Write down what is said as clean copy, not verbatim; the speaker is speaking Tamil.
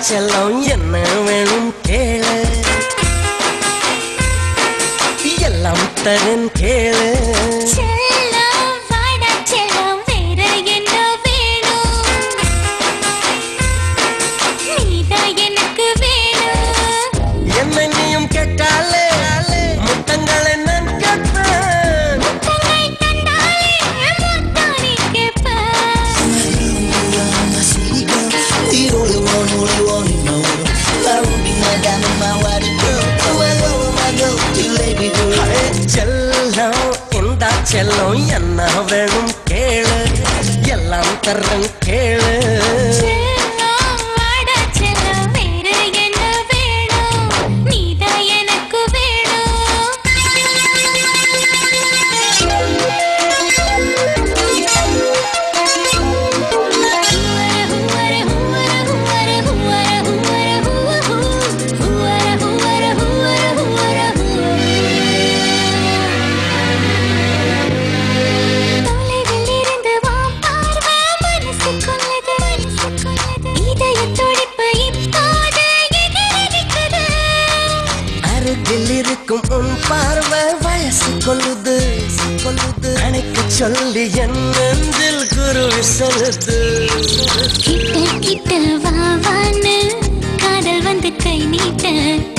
செல்லம் என்ன வேணும் கேளு எல்லாம் தரன் கேளு என்னையும் கேட்டாலே முத்தங்களை நான் கேட்பேன் செல்லம் இந்த செல்லம் என்ன வேணும் கேளு எல்லாம் தரன் கேளு இருக்கும் உன் பார்வை வயசு கொள்ளுது அணைக்கு சொல்லி என் நெஞ்சில் குருவி சொல்லுது கிட்ட கிட்ட வா வான்னு காதல் வந்து கை நீட்ட